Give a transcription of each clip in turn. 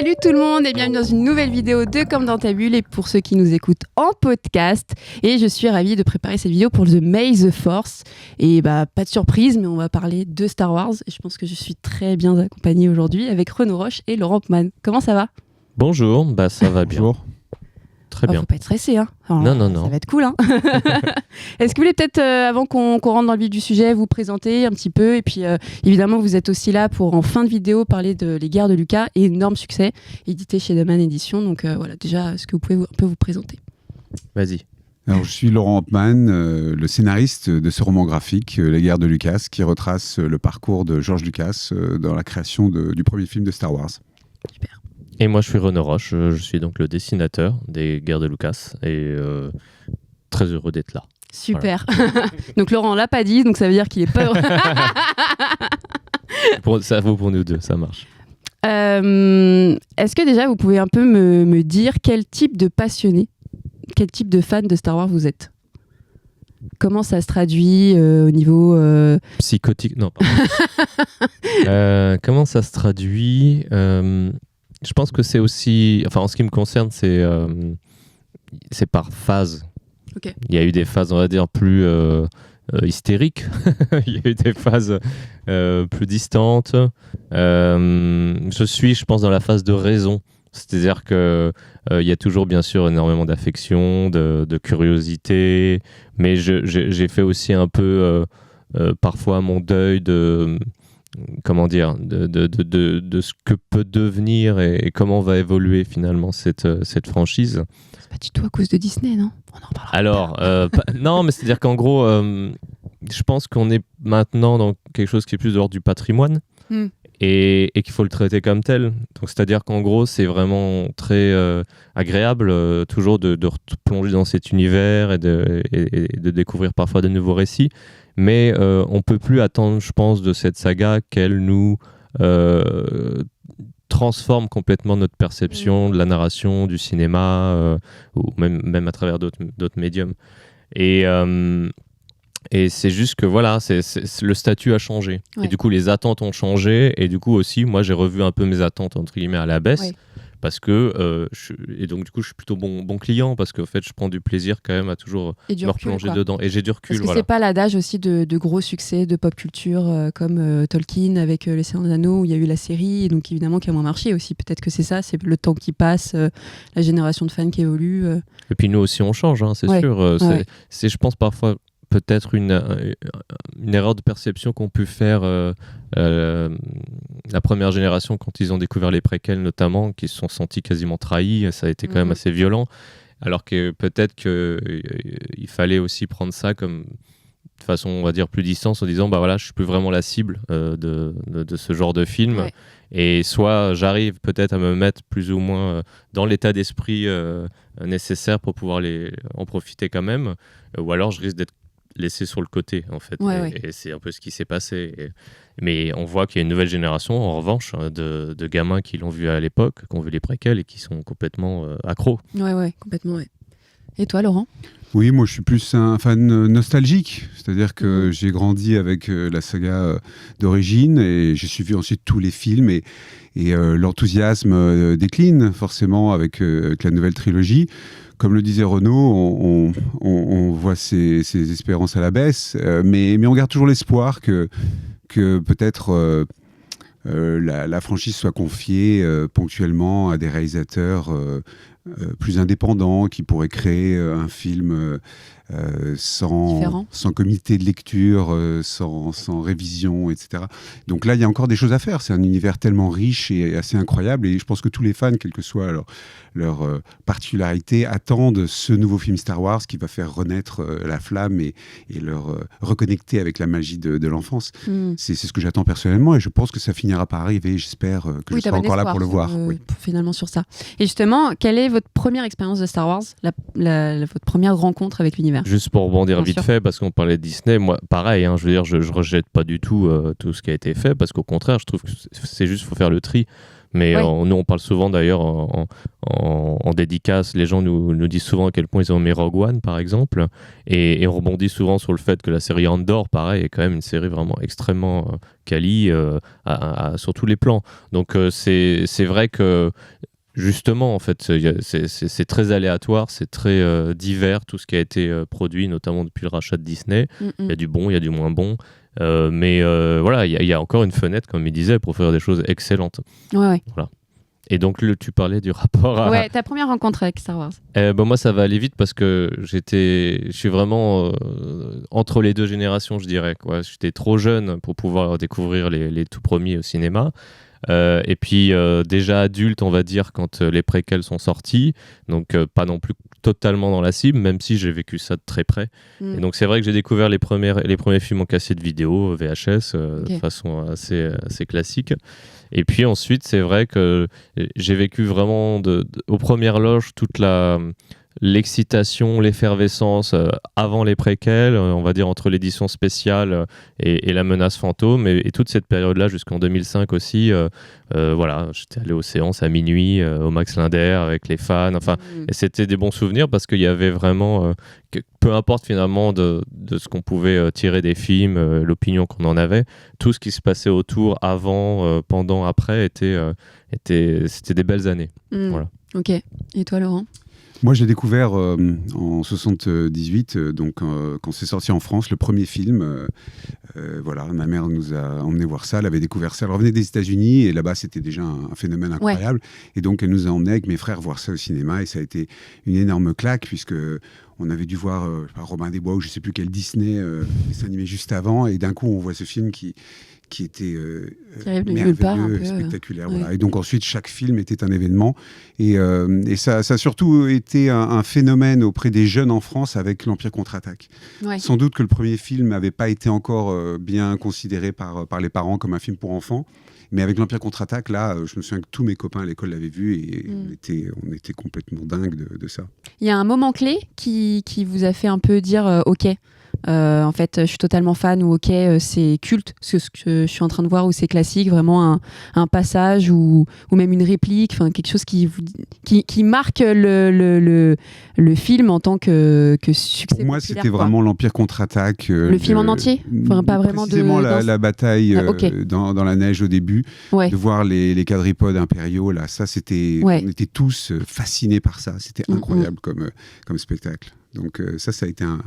Salut tout le monde et bienvenue dans une nouvelle vidéo de Comme dans ta bulle et pour ceux qui nous écoutent en podcast. Et je suis ravie de préparer cette vidéo pour The May the Force. Et pas de surprise, mais on va parler de Star Wars. Et je pense que je suis très bien accompagnée aujourd'hui avec Renaud Roche et Laurent Pman. Comment ça va ? Bonjour, ça va bien. Bonjour. Très bien. Faut pas être stressé, hein. Non. Ça va être cool, hein. Est-ce que vous voulez peut-être, avant qu'on rentre dans le vif du sujet, vous présenter un petit peu et puis évidemment vous êtes aussi là pour en fin de vidéo parler de Les Guerres de Lucas, énorme succès, édité chez Daman Édition. Donc voilà, déjà, est-ce que vous pouvez un peu vous présenter ? Vas-y. Alors, je suis Laurent Pman, le scénariste de ce roman graphique, Les Guerres de Lucas, qui retrace le parcours de George Lucas dans la création du premier film de Star Wars. Super. Et moi, je suis Renaud Roche, je suis donc le dessinateur des Guerres de Lucas et très heureux d'être là. Super. Voilà. Donc Laurent l'a pas dit, donc ça veut dire qu'il est pas heureux. Ça vaut pour nous deux, ça marche. Est-ce que déjà vous pouvez un peu me dire quel type de passionné, quel type de fan de Star Wars vous êtes ? Comment ça se traduit au niveau... Psychotique, non, pardon. Comment ça se traduit je pense que c'est aussi... Enfin, en ce qui me concerne, c'est par phase. Okay. Il y a eu des phases, on va dire, plus hystériques. Il y a eu des phases plus distantes. Je suis, je pense, dans la phase de raison. C'est-à-dire qu'il y a toujours, bien sûr, énormément d'affection, de curiosité. Mais j'ai fait aussi un peu, parfois, mon deuil de... Comment dire, de ce que peut devenir et comment va évoluer finalement cette franchise. C'est pas du tout à cause de Disney, non ? On en parlera. Alors, non, mais c'est-à-dire qu'en gros, je pense qu'on est maintenant dans quelque chose qui est plus de l'ordre du patrimoine et qu'il faut le traiter comme tel. Donc, c'est-à-dire qu'en gros, c'est vraiment très agréable toujours de plonger dans cet univers et de découvrir parfois de nouveaux récits. Mais on ne peut plus attendre, je pense, de cette saga qu'elle nous transforme complètement notre perception de la narration, du cinéma, ou même à travers d'autres médiums. Et c'est juste que voilà, le statut a changé. Ouais. Et du coup, les attentes ont changé. Et du coup aussi, moi, j'ai revu un peu mes attentes, entre guillemets, à la baisse. Ouais. Parce que et donc du coup je suis plutôt bon client parce qu'en fait je prends du plaisir quand même à toujours me replonger dedans et j'ai du recul. Parce que c'est pas l'adage aussi de gros succès de pop culture comme Tolkien avec Les Seigneurs des Anneaux où il y a eu la série et donc évidemment qui a moins marché aussi. Peut-être que c'est ça, c'est le temps qui passe, la génération de fans qui évolue. Et puis nous aussi on change, hein, c'est sûr. C'est je pense parfois peut-être une erreur de perception qu'ont pu faire la première génération quand ils ont découvert les préquels notamment, qui se sont sentis quasiment trahis, ça a été quand même assez violent, alors que peut-être qu'il fallait aussi prendre ça comme de façon, on va dire, plus distance en disant, voilà, je suis plus vraiment la cible de ce genre de film. Ouais. Et soit j'arrive peut-être à me mettre plus ou moins dans l'état d'esprit nécessaire pour pouvoir en profiter quand même, ou alors je risque d'être laissé sur le côté en fait et c'est un peu ce qui s'est passé mais on voit qu'il y a une nouvelle génération en revanche de gamins qui l'ont vu à l'époque, qui ont vu les préquels et qui sont complètement accros. Complètement. Et toi Laurent ? Oui, moi je suis plus un fan nostalgique, c'est-à-dire que j'ai grandi avec la saga d'origine et j'ai suivi ensuite tous les films et l'enthousiasme décline forcément avec la nouvelle trilogie. Comme le disait Renaud, on voit ses espérances à la baisse, mais on garde toujours l'espoir que peut-être la franchise soit confiée ponctuellement à des réalisateurs plus indépendants qui pourraient créer un film sans comité de lecture, sans révision, etc. Donc là, il y a encore des choses à faire. C'est un univers tellement riche et assez incroyable. Et je pense que tous les fans, quelle que soit leur particularité, attendent ce nouveau film Star Wars qui va faire renaître la flamme et leur reconnecter avec la magie de l'enfance. C'est ce que j'attends personnellement et je pense que ça finira par arriver. J'espère que je serai encore là pour le voir. Finalement sur ça. Et justement, quelle est votre première expérience de Star Wars, votre première rencontre avec l'univers ? Juste pour rebondir vite fait, parce qu'on parlait de Disney, moi, pareil, je veux dire, je rejette pas du tout tout ce qui a été fait, parce qu'au contraire, je trouve que c'est juste, faut faire le tri. Mais Ouais. nous, on parle souvent d'ailleurs en dédicace. Les gens nous disent souvent à quel point ils ont aimé Rogue One, par exemple. Et on rebondit souvent sur le fait que la série Andor, pareil, est quand même une série vraiment extrêmement quali sur tous les plans. Donc c'est vrai que justement, en fait, c'est très aléatoire, c'est très divers, tout ce qui a été produit, notamment depuis le rachat de Disney. Il y a du bon, il y a du moins bon. Mais voilà, il y a encore une fenêtre, comme il disait, pour faire des choses excellentes. Ouais. Voilà. Et donc, tu parlais du rapport à... Ouais, ta première rencontre avec Star Wars. Moi, ça va aller vite parce que je suis vraiment entre les deux générations, je dirais, quoi. J'étais trop jeune pour pouvoir découvrir les tout premiers au cinéma. Et puis déjà adulte, on va dire, quand les préquels sont sortis, donc pas non plus totalement dans la cible, même si j'ai vécu ça de très près. Et donc c'est vrai que j'ai découvert les premiers films en cassette vidéo, VHS, de façon assez classique. Et puis ensuite, c'est vrai que j'ai vécu vraiment aux premières loges toute l'excitation, l'effervescence avant les préquels, on va dire entre l'édition spéciale et la menace fantôme, et toute cette période-là jusqu'en 2005 aussi. Voilà, j'étais allé aux séances à minuit, au Max Linder avec les fans, enfin, et c'était des bons souvenirs parce qu'il y avait vraiment, peu importe finalement de ce qu'on pouvait tirer des films, l'opinion qu'on en avait, tout ce qui se passait autour, avant, pendant, après, c'était des belles années. Voilà. Ok. Et toi, Laurent ? Moi, j'ai découvert en 78, donc quand c'est sorti en France, le premier film. Voilà, ma mère nous a emmenés voir ça. Elle avait découvert ça. Elle revenait des États-Unis et là-bas, c'était déjà un phénomène incroyable. Ouais. Et donc, elle nous a emmenés avec mes frères voir ça au cinéma et ça a été une énorme claque puisque on avait dû voir Robin des Bois ou je ne sais plus quel Disney dessin animé juste avant. Et d'un coup, on voit ce film qui était merveilleux, spectaculaire. Ouais. Voilà. Et donc ensuite, chaque film était un événement. Et ça a surtout été un phénomène auprès des jeunes en France avec l'Empire contre-attaque. Ouais. Sans doute que le premier film n'avait pas été encore bien considéré par les parents comme un film pour enfants. Mais avec l'Empire contre-attaque, là, je me souviens que tous mes copains à l'école l'avaient vu et on était complètement dingues de ça. Il y a un moment clé qui vous a fait un peu dire OK. En fait, je suis totalement fan ou OK, c'est culte, ce que je suis en train de voir, ou c'est classique, vraiment un passage ou même une réplique, quelque chose qui marque le film en tant que succès. Pour moi, c'était vraiment l'Empire contre-attaque. Le film en entier, pas vraiment précisément la bataille dans la neige au début, de voir les quadripodes impériaux, là, ça, c'était, on était tous fascinés par ça. C'était incroyable comme spectacle. Donc ça a été un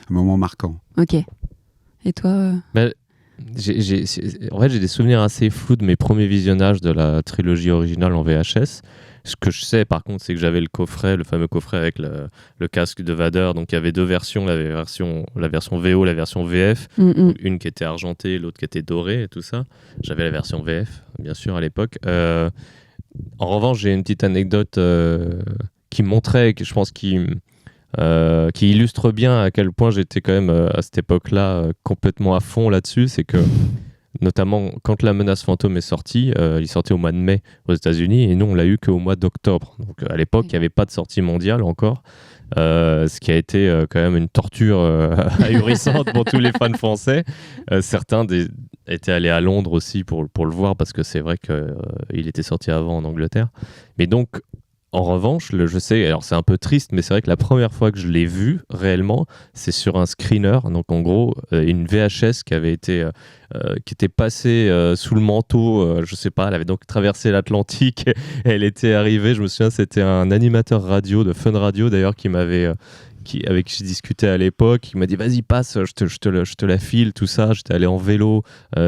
moment marquant. Ok. Et toi En fait, j'ai des souvenirs assez flous de mes premiers visionnages de la trilogie originale en VHS. Ce que je sais, par contre, c'est que j'avais le fameux coffret avec le casque de Vader. Donc il y avait deux versions, la version VO, la version VF. Une qui était argentée, l'autre qui était dorée et tout ça. J'avais la version VF, bien sûr, à l'époque. En revanche, j'ai une petite anecdote qui montrait, je pense, qui illustre bien à quel point j'étais quand même à cette époque-là complètement à fond là-dessus. C'est que notamment quand La Menace Fantôme est sortie, il sortait au mois de mai aux États-Unis et nous on l'a eu qu'au mois d'octobre. Donc à l'époque il n'y avait pas de sortie mondiale encore, ce qui a été quand même une torture ahurissante pour tous les fans français. Certains étaient allés à Londres aussi pour le voir parce que c'est vrai qu'il était sorti avant en Angleterre. Mais donc en revanche, je sais, alors c'est un peu triste, mais c'est vrai que la première fois que je l'ai vu réellement, c'est sur un screener. Donc en gros, une VHS qui était passée sous le manteau, je sais pas, elle avait donc traversé l'Atlantique, et elle était arrivée, je me souviens, c'était un animateur radio de Fun Radio d'ailleurs avec qui je discutais à l'époque, il m'a dit vas-y passe, je te la file, tout ça. J'étais allé en vélo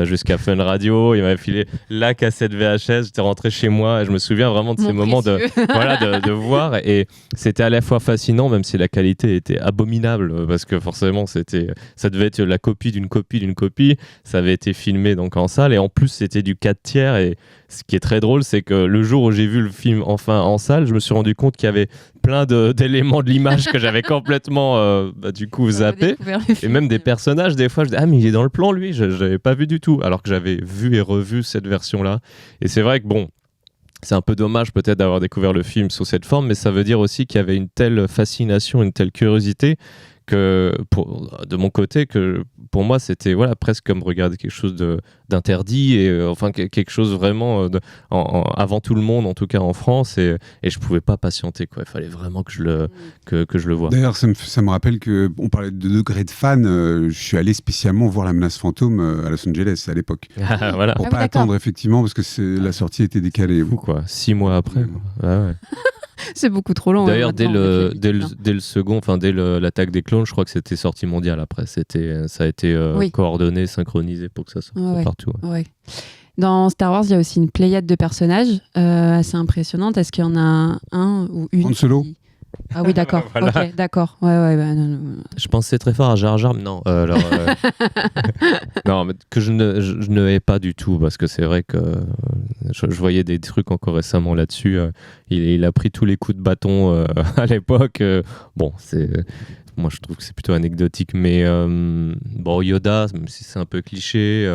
jusqu'à Fun Radio, il m'avait filé la cassette VHS, j'étais rentré chez moi et je me souviens vraiment de ces moments de voir, et c'était à la fois fascinant même si la qualité était abominable parce que forcément ça devait être la copie d'une copie d'une copie, ça avait été filmé donc en salle et en plus c'était du 4/3 et ce qui est très drôle c'est que le jour où j'ai vu le film enfin en salle, je me suis rendu compte qu'il y avait plein d'éléments de l'image que j'avais complètement du coup zappé, et même des personnages des fois je dis ah mais il est dans le plan lui, je n'avais pas vu du tout alors que j'avais vu et revu cette version là, et c'est vrai que bon, c'est un peu dommage peut-être d'avoir découvert le film sous cette forme, mais ça veut dire aussi qu'il y avait une telle fascination, une telle curiosité que de mon côté, que pour moi, c'était presque comme regarder quelque chose d'interdit, et quelque chose vraiment avant tout le monde, en tout cas en France, et je pouvais pas patienter, quoi. Il fallait vraiment que je le voie. D'ailleurs, ça me rappelle qu'on parlait de degré de fan. Je suis allé spécialement voir La Menace Fantôme à Los Angeles à l'époque. Voilà. Pour pas attendre, effectivement, parce que la sortie était décalée. Fou, quoi. 6 mois après. Ouais. C'est beaucoup trop long. D'ailleurs, dès le second, dès l'attaque des clones, je crois que c'était sortie mondiale après. Ça a été coordonné, synchronisé pour que ça sorte partout. Ouais. Dans Star Wars, il y a aussi une pléiade de personnages assez impressionnante. Est-ce qu'il y en a un ou une Han Solo. Ah oui, d'accord. Voilà. Ok, d'accord. Ouais, non. Je pensais très fort à Jar Jar, mais non. Non, mais que je ne hais pas du tout, parce que c'est vrai que je voyais des trucs encore récemment là-dessus. Il a pris tous les coups de bâton à l'époque. Moi, je trouve que c'est plutôt anecdotique, mais Yoda, même si c'est un peu cliché,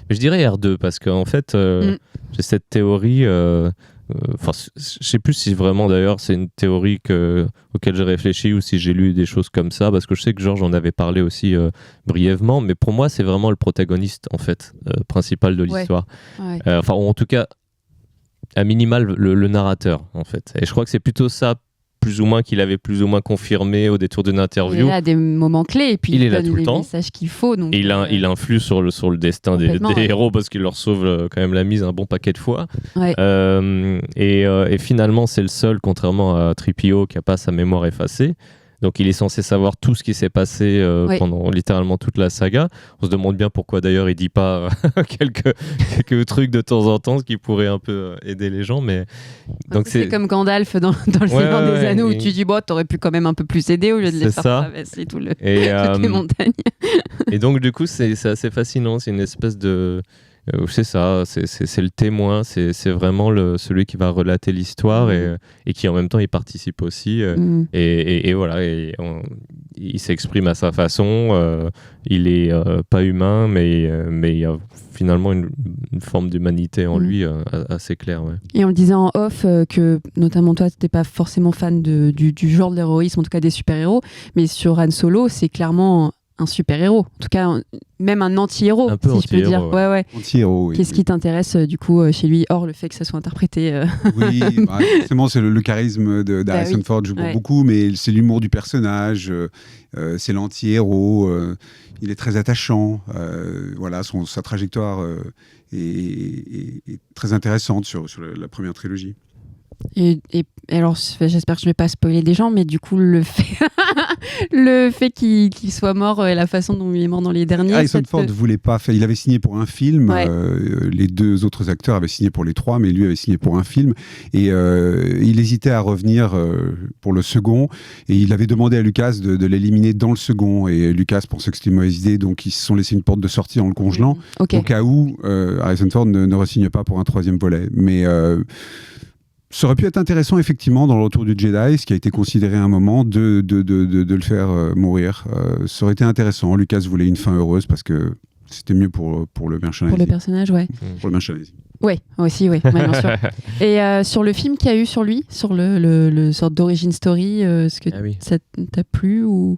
mais je dirais R2, parce qu'en fait, j'ai cette théorie. Je sais plus si vraiment d'ailleurs c'est une théorie auquel j'ai réfléchi ou si j'ai lu des choses comme ça, parce que je sais que Georges en avait parlé aussi brièvement, mais pour moi c'est vraiment le protagoniste en fait principal de l'histoire. Ouais. Ou en tout cas à minimal le narrateur en fait, et je crois que c'est plutôt ça plus ou moins qu'il avait plus ou moins confirmé au détour d'une interview. Il est là à des moments clés, et puis il est là donne tout le les temps. messages qu'il faut. Donc, il influe sur le destin des héros, parce qu'il leur sauve quand même la mise un bon paquet de fois. Ouais. Et finalement, c'est le seul, contrairement à 3PO, qui n'a pas sa mémoire effacée. Donc il est censé savoir tout ce qui s'est passé pendant littéralement toute la saga. On se demande bien pourquoi d'ailleurs il dit pas quelques trucs de temps en temps, ce qui pourrait un peu aider les gens. Mais donc c'est comme Gandalf dans le Seigneur des Anneaux, où tu dis t'aurais pu quand même un peu plus aider au lieu de les faire traverser toutes les montagnes. Et donc du coup c'est assez fascinant. C'est une espèce de c'est ça, c'est le témoin, c'est vraiment celui qui va relater l'histoire et qui en même temps il participe aussi et voilà, il s'exprime à sa façon, il est pas humain, mais il y a finalement une forme d'humanité en lui assez claire. Ouais. Et on le disait en off que notamment toi t'étais pas forcément fan du genre de l'héroïsme, en tout cas des super-héros, mais sur Han Solo c'est clairement un super-héros, en tout cas même un anti-héros, un peu si je peux dire. Ouais. Anti-héros, oui. Qu'est-ce qui t'intéresse du coup chez lui, hors le fait que ça soit interprété Oui, forcément c'est le charisme d'Harrison Ford joue beaucoup, mais c'est l'humour du personnage, c'est l'anti-héros, il est très attachant, sa trajectoire est très intéressante sur la première trilogie. Et alors, j'espère que je ne vais pas spoiler des gens, mais du coup, le fait qu'il soit mort et la façon dont il est mort dans les derniers... Harrison Ford ne voulait pas faire... Il avait signé pour un film, les deux autres acteurs avaient signé pour les trois, mais lui avait signé pour un film, et il hésitait à revenir pour le second, et il avait demandé à Lucas de l'éliminer dans le second, et Lucas pensait que c'était une mauvaise idée, donc ils se sont laissés une porte de sortie en le congelant, au cas où Harrison Ford ne re-signe pas pour un troisième volet. Mais... ça aurait pu être intéressant, effectivement, dans le Retour du Jedi, ce qui a été considéré à un moment, de le faire mourir. Ça aurait été intéressant. Lucas voulait une fin heureuse parce que c'était mieux pour le merchandising. Pour le personnage, ouais. Pour le merchandising. Oui, aussi, oui, bien sûr. Et sur le film qu'il y a eu sur lui, sur le sorte d'origin story, est-ce que ça t'a plu ou...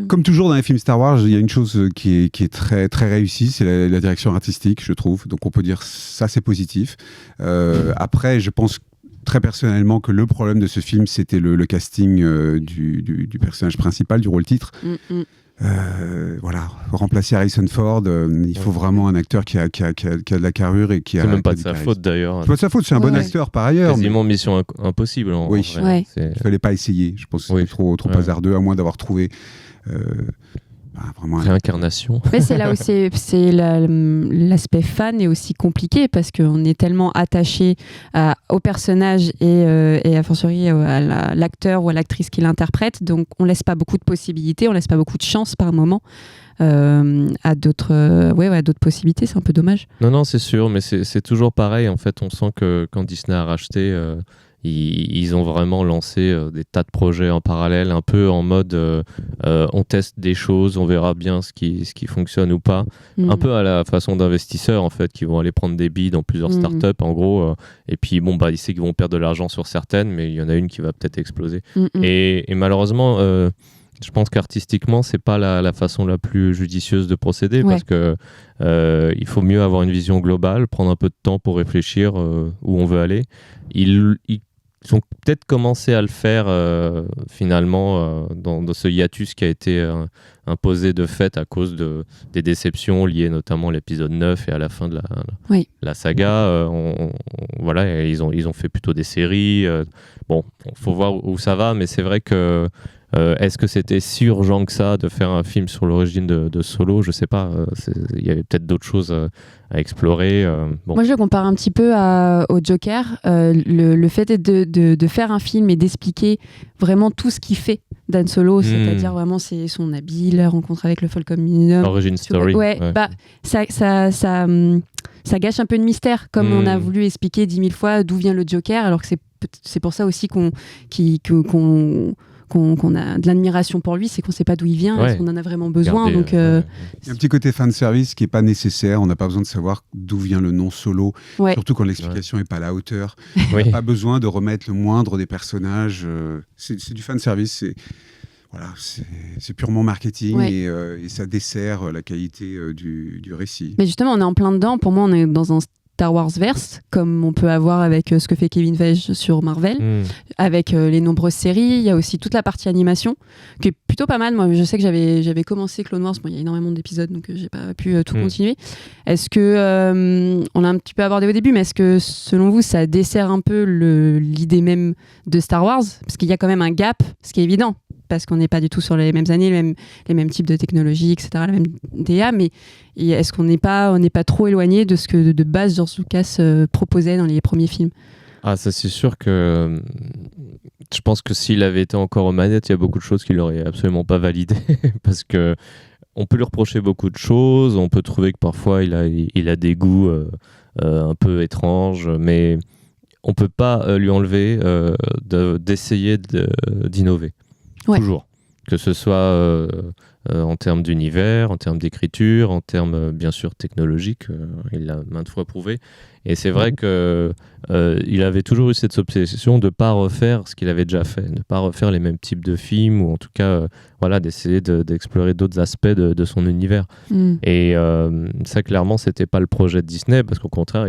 Comme toujours dans les films Star Wars, il y a une chose qui est très, très réussie, c'est la direction artistique, je trouve. Donc on peut dire ça, c'est positif. Après, je pense très personnellement que le problème de ce film, c'était le casting du personnage principal, du rôle titre. Remplacer Harrison Ford, il faut vraiment un acteur qui a de la carrure et qui a... C'est même pas de sa faute d'ailleurs. C'est pas de sa faute, c'est un bon acteur par ailleurs. Quasiment mission impossible. Oui, il fallait pas essayer. Je pense que c'était trop hasardeux, à moins d'avoir trouvé... vraiment réincarnation. Mais c'est là où c'est l'aspect fan est aussi compliqué, parce qu'on est tellement attaché au personnage et à fortiori à l'acteur ou à l'actrice qui l'interprète, donc on laisse pas beaucoup de possibilités, on laisse pas beaucoup de chance par moment à d'autres possibilités. C'est un peu dommage. Non, c'est sûr, mais c'est toujours pareil. En fait, on sent que quand Disney a racheté, ils ont vraiment lancé des tas de projets en parallèle, un peu en mode on teste des choses, on verra bien ce qui fonctionne ou pas. Un peu à la façon d'investisseurs, en fait, qui vont aller prendre des billes dans plusieurs startups, en gros. Et puis, ils savent qu'ils vont perdre de l'argent sur certaines, mais il y en a une qui va peut-être exploser. Et malheureusement... Je pense qu'artistiquement, c'est pas la façon la plus judicieuse de procéder parce que il faut mieux avoir une vision globale, prendre un peu de temps pour réfléchir où on veut aller. Ils ont peut-être commencé à le faire finalement dans ce hiatus qui a été imposé de fait à cause des déceptions liées notamment à l'épisode 9 et à la fin de la saga. Voilà, ils ont fait plutôt des séries. Bon, faut voir où ça va, mais c'est vrai que est-ce que c'était si urgent que ça de faire un film sur l'origine de Solo? Je sais pas. Il y avait peut-être d'autres choses à explorer. Bon. Moi, je le compare un petit peu au Joker. Le fait de faire un film et d'expliquer vraiment tout ce qu'il fait Dan Solo, c'est-à-dire vraiment son habit, la rencontre avec le Falcon Millennium. Origin Story. Ouais. Bah, ça gâche un peu de mystère, comme on a voulu expliquer 10 000 fois d'où vient le Joker, alors que c'est pour ça aussi qu'on a de l'admiration pour lui, c'est qu'on ne sait pas d'où il vient, est-ce qu'on en a vraiment besoin. Il y a un petit côté fanservice qui n'est pas nécessaire, on n'a pas besoin de savoir d'où vient le nom Solo, surtout quand l'explication n'est pas à la hauteur. On n'a pas besoin de remettre le moindre des personnages, c'est du fanservice, c'est purement marketing et ça dessert la qualité du récit. Mais justement, on est en plein dedans, pour moi on est dans un Star Wars verse, comme on peut avoir avec ce que fait Kevin Feige sur Marvel, avec les nombreuses séries. Il y a aussi toute la partie animation, qui est plutôt pas mal. Moi, je sais que j'avais commencé Clone Wars, il y a énormément d'épisodes, donc j'ai pas pu tout continuer. Est-ce que, on l'a un petit peu abordé au début, mais est-ce que, selon vous, ça dessert un peu l'idée même de Star Wars? Parce qu'il y a quand même un gap, ce qui est évident, parce qu'on n'est pas du tout sur les mêmes années, les mêmes types de technologies, etc., la même DA, mais est-ce qu'on n'est pas trop éloigné de ce que de base George Lucas proposait dans les premiers films? Ah, ça c'est sûr que je pense que s'il avait été encore aux manettes, il y a beaucoup de choses qu'il n'aurait absolument pas validées parce que on peut lui reprocher beaucoup de choses, on peut trouver que parfois il a des goûts un peu étranges, mais on peut pas lui enlever d'essayer d'innover. Toujours. Que ce soit en termes d'univers, en termes d'écriture, en termes bien sûr technologiques, il l'a maintes fois prouvé. Et c'est vrai qu'il avait toujours eu cette obsession de ne pas refaire ce qu'il avait déjà fait, de ne pas refaire les mêmes types de films, ou en tout cas d'essayer d'explorer d'autres aspects de son univers. Et ça, clairement, c'était pas le projet de Disney, parce qu'au contraire,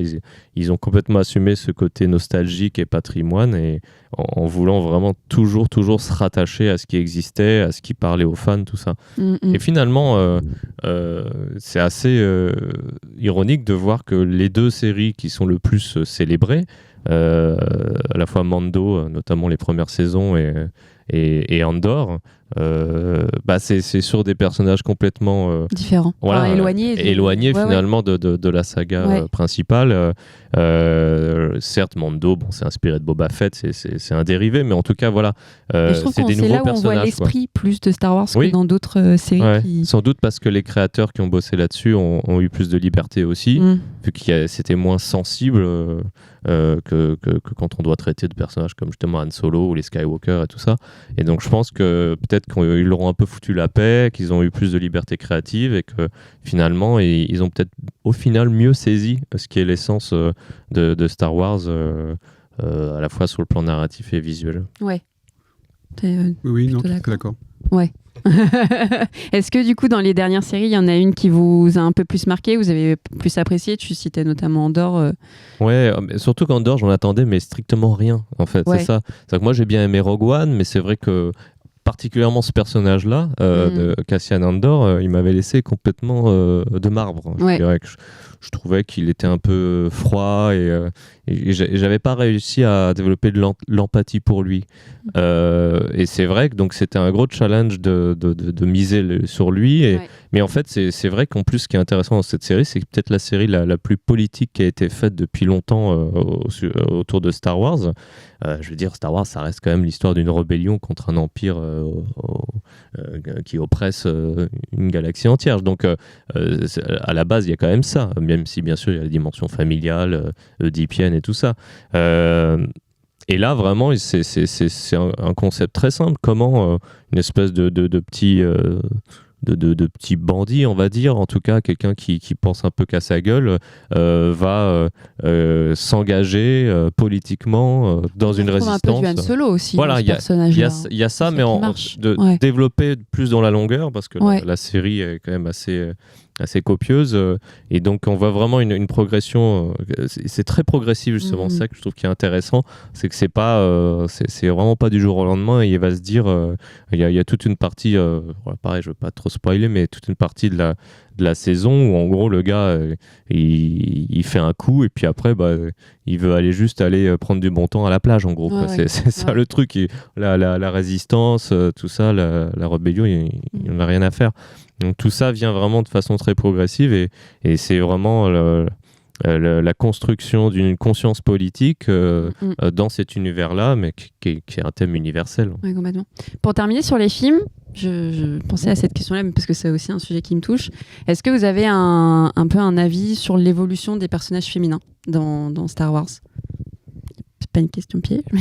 ils ont complètement assumé ce côté nostalgique et patrimoine, et en voulant vraiment toujours se rattacher à ce qui existait, à ce qui parlait aux fans, tout ça. Et finalement, c'est assez ironique de voir que les deux séries qui sont le plus célébrées, à la fois Mando, notamment les premières saisons, et Andor, c'est sur des personnages complètement différents, éloignés finalement de la saga principale. Certes, Mando, c'est inspiré de Boba Fett, c'est un dérivé, mais en tout cas c'est des nouveaux personnages. C'est là où on voit l'esprit plus de Star Wars que dans d'autres séries. Sans doute parce que les créateurs qui ont bossé là-dessus ont eu plus de liberté aussi, vu que c'était moins sensible que quand on doit traiter de personnages comme justement Han Solo ou les Skywalker et tout ça. Et donc je pense que peut-être qu'ils leur ont un peu foutu la paix, qu'ils ont eu plus de liberté créative et que finalement ils ont peut-être au final mieux saisi ce qui est l'essence de Star Wars à la fois sur le plan narratif et visuel. Ouais. Oui, non, d'accord. Ouais. Est-ce que du coup dans les dernières séries il y en a une qui vous a un peu plus marqué, vous avez plus apprécié? Tu citais notamment Andor. Ouais, surtout qu'Andor j'en attendais mais strictement rien en fait. C'est ça. C'est que moi j'ai bien aimé Rogue One, mais c'est vrai que particulièrement ce personnage-là de Cassian Andor, il m'avait laissé complètement de marbre. Je trouvais qu'il était un peu froid et j'avais pas réussi à développer de l'empathie pour lui. Et c'est vrai que donc c'était un gros challenge de miser sur lui. Mais en fait, c'est vrai qu'en plus, ce qui est intéressant dans cette série, c'est peut-être la série la plus politique qui a été faite depuis longtemps autour de Star Wars. Je veux dire, Star Wars, ça reste quand même l'histoire d'une rébellion contre un empire qui oppresse une galaxie entière. Donc, à la base, il y a quand même ça, même si, bien sûr, il y a la dimension familiale, oedipienne et tout ça. Et là, vraiment, c'est un concept très simple. Comment une espèce de petit de petits bandits, on va dire, en tout cas quelqu'un qui pense un peu qu'à sa gueule, va s'engager politiquement dans une résistance. Un peu du Han Solo aussi, voilà, ce personnage-là. Il y a ça, mais développer plus dans la longueur, parce que la série est quand même assez copieuse, et donc on voit vraiment une progression, c'est très progressif justement. Ça que je trouve qui est intéressant, c'est que c'est vraiment pas du jour au lendemain, et il va se dire il y a toute une partie, pareil, je veux pas trop spoiler, mais toute une partie de la saison où en gros le gars il fait un coup, et puis après il veut juste aller prendre du bon temps à la plage, en gros, quoi. C'est ça le truc, la résistance, tout ça, la rébellion, il n'en a rien à faire. Donc tout ça vient vraiment de façon très progressive, et c'est vraiment la construction d'une conscience politique dans cet univers-là, mais qui est un thème universel. Oui, complètement. Pour terminer sur les films, je pensais à cette question-là, parce que c'est aussi un sujet qui me touche. Est-ce que vous avez un peu un avis sur l'évolution des personnages féminins dans Star Wars ? C'est pas une question piège, mais...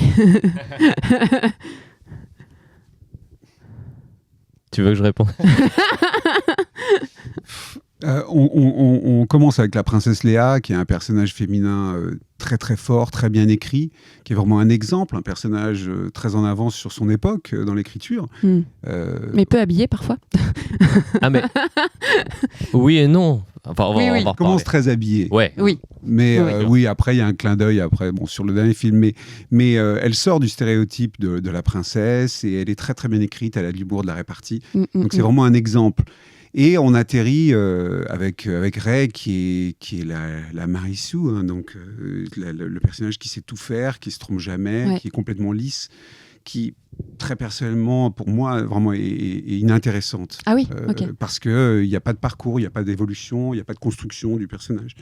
Tu veux que je réponde ? On commence avec la princesse Léa, qui est un personnage féminin très très fort, très bien écrit, qui est vraiment un exemple, un personnage très en avance sur son époque dans l'écriture. Mais peu habillé parfois. Ah mais oui et non. Enfin, on va commence très habillée. Ouais. Oui. Mais oui, après il y a un clin d'œil sur le dernier film, mais elle sort du stéréotype de la princesse, et elle est très très bien écrite, elle a de l'humour, de la répartie. Donc c'est vraiment un exemple. Et on atterrit avec Rey, qui est la Marisou, hein, donc le personnage qui sait tout faire, qui se trompe jamais, qui est complètement lisse, qui, très personnellement, pour moi, vraiment est inintéressante. Ah oui, parce qu'il n'y a pas de parcours, il n'y a pas d'évolution, il n'y a pas de construction du personnage.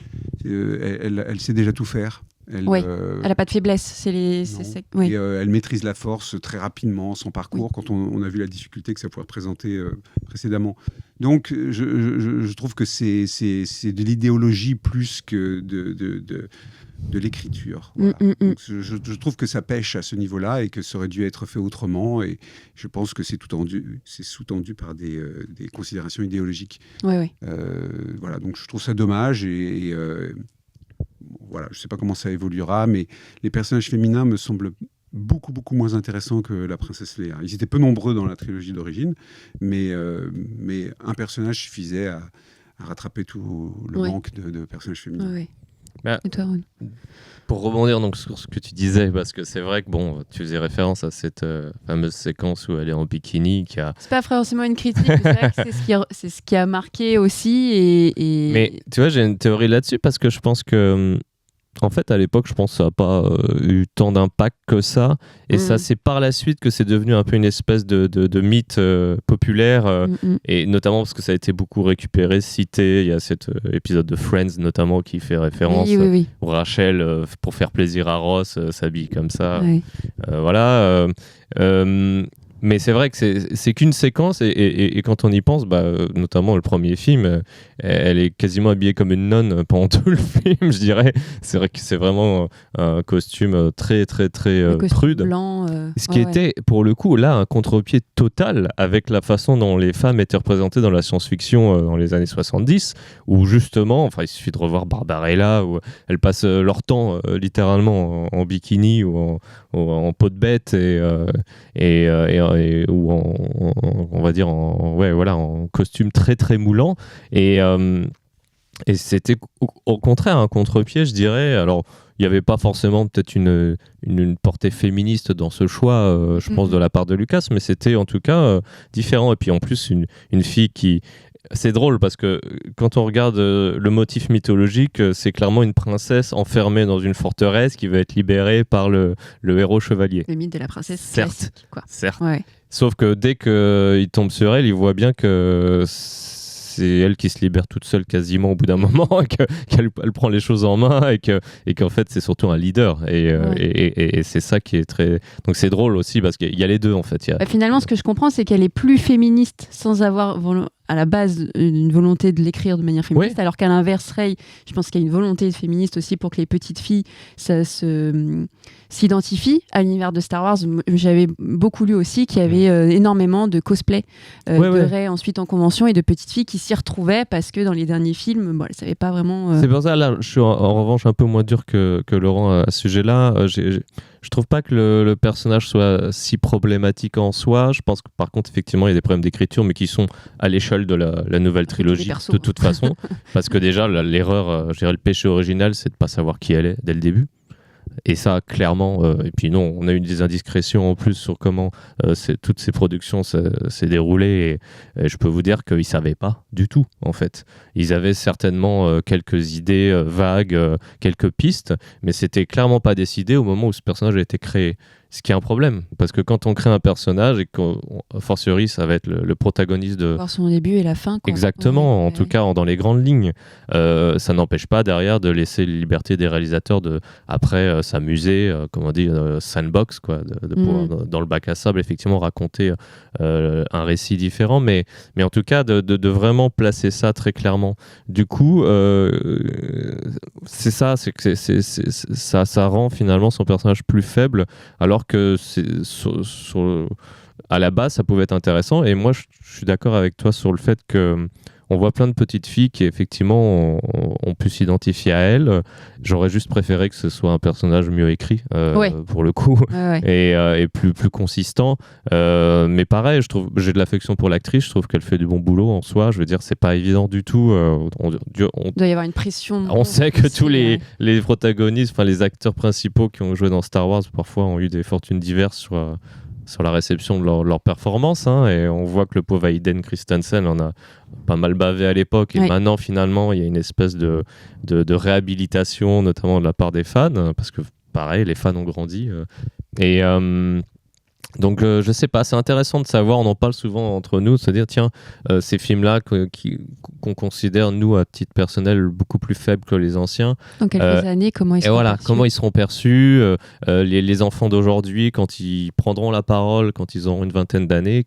Elle sait déjà tout faire. Elle n'a pas de faiblesse. Et elle maîtrise la force très rapidement, son parcours, quand on a vu la difficulté que ça pouvait représenter précédemment. Donc, je trouve que c'est de l'idéologie plus que de l'écriture. Voilà. Donc, je trouve que ça pêche à ce niveau-là, et que ça aurait dû être fait autrement. Et je pense que c'est sous-tendu par des considérations idéologiques. Voilà, donc je trouve ça dommage. Voilà, je ne sais pas comment ça évoluera, mais les personnages féminins me semblent beaucoup, beaucoup moins intéressants que la princesse Léa. Ils étaient peu nombreux dans la trilogie d'origine, mais un personnage suffisait à rattraper tout le manque de personnages féminins. Et toi, Ron ? Pour rebondir donc sur ce que tu disais, parce que c'est vrai que tu faisais référence à cette fameuse séquence où elle est en bikini C'est pas forcément une critique, mais c'est vrai que c'est ce qui a marqué aussi. Mais tu vois, j'ai une théorie là-dessus, parce que je pense que en fait, à l'époque, je pense que ça n'a pas eu tant d'impact que ça. Et ça, c'est par la suite que c'est devenu un peu une espèce de mythe populaire. Et notamment parce que ça a été beaucoup récupéré, cité. Il y a cet épisode de Friends, notamment, qui fait référence où Rachel, pour faire plaisir à Ross, s'habille comme ça. Voilà. Mais c'est vrai que c'est qu'une séquence, et quand on y pense, notamment le premier film, elle est quasiment habillée comme une nonne pendant tout le film, je dirais. C'est vrai que c'est vraiment un costume très très très prude. Blanc, ce qui était pour le coup là un contre-pied total avec la façon dont les femmes étaient représentées dans la science-fiction dans les années 70, où justement, il suffit de revoir Barbarella, où elles passent leur temps littéralement en bikini ou en peau de bête, ou on va dire en costume très très moulant, et c'était au contraire un contre-pied, je dirais. Alors il n'y avait pas forcément peut-être une portée féministe dans ce choix, je pense, de la part de Lucas, mais c'était en tout cas différent. Et puis en plus une fille qui... C'est drôle parce que quand on regarde le motif mythologique, c'est clairement une princesse enfermée dans une forteresse qui va être libérée par le héros chevalier. Le mythe de la princesse classique, quoi. Certes. Ouais. Sauf que dès qu'il tombe sur elle, il voit bien que c'est elle qui se libère toute seule quasiment au bout d'un moment, et qu'elle prend les choses en main, et qu'en fait c'est surtout un leader, et c'est ça qui est très... Donc c'est drôle aussi parce qu'il y a les deux en fait. Finalement, ce que je comprends, c'est qu'elle est plus féministe sans avoir à la base une volonté de l'écrire de manière féministe, alors qu'à l'inverse, Rey, je pense qu'il y a une volonté féministe aussi pour que les petites filles s'identifient à l'univers de Star Wars. J'avais beaucoup lu aussi qu'il y avait énormément de cosplay de Rey ensuite en convention et de petites filles qui s'y retrouvaient parce que dans les derniers films, elles ne savaient pas vraiment... C'est pour ça, là, je suis en revanche un peu moins dur que Laurent à ce sujet-là. Je trouve pas que le personnage soit si problématique en soi. Je pense que par contre, effectivement, il y a des problèmes d'écriture, mais qui sont à l'échelle de la nouvelle trilogie, de toute façon. Parce que déjà, l'erreur, je dirais le péché original, c'est de pas savoir qui elle est dès le début. Et ça, clairement, et puis non, on a eu des indiscrétions en plus sur comment toutes ces productions s'est déroulées, et je peux vous dire qu'ils ne savaient pas du tout, en fait. Ils avaient certainement quelques idées vagues, quelques pistes, mais c'était clairement pas décidé au moment où ce personnage a été créé. Ce qui est un problème, parce que quand on crée un personnage et qu'en fortiori ça va être le protagoniste de... Voir son début et la fin. Quoi. Exactement, en tout cas dans les grandes lignes. Ça n'empêche pas derrière de laisser la liberté des réalisateurs de, après, s'amuser, comme on dit, sandbox, quoi, de pouvoir, dans le bac à sable, effectivement, raconter un récit différent, mais en tout cas de vraiment placer ça très clairement. Du coup, c'est ça, c'est que ça rend finalement son personnage plus faible, alors que à la base ça pouvait être intéressant. Et moi je suis d'accord avec toi sur le fait que on voit plein de petites filles qui effectivement ont pu s'identifier à elle. J'aurais juste préféré que ce soit un personnage mieux écrit pour le coup et plus consistant. Mais pareil, je trouve, j'ai de l'affection pour l'actrice. Je trouve qu'elle fait du bon boulot en soi. Je veux dire, c'est pas évident du tout. Il doit y avoir une pression. On sait que tous les protagonistes, enfin les acteurs principaux qui ont joué dans Star Wars, parfois ont eu des fortunes diverses sur la réception de leur performance, hein, et on voit que le pauvre Hayden Christensen en a pas mal bavé à l'époque, et maintenant finalement il y a une espèce de réhabilitation, notamment de la part des fans, parce que pareil, les fans ont grandi, donc je sais pas, c'est intéressant de savoir, on en parle souvent entre nous, de se dire tiens, ces films-là qu'on considère nous à titre personnel beaucoup plus faibles que les anciens. Dans quelques années, comment ils seront perçus. Comment ils seront perçus, les enfants d'aujourd'hui, quand ils prendront la parole, quand ils auront une vingtaine d'années,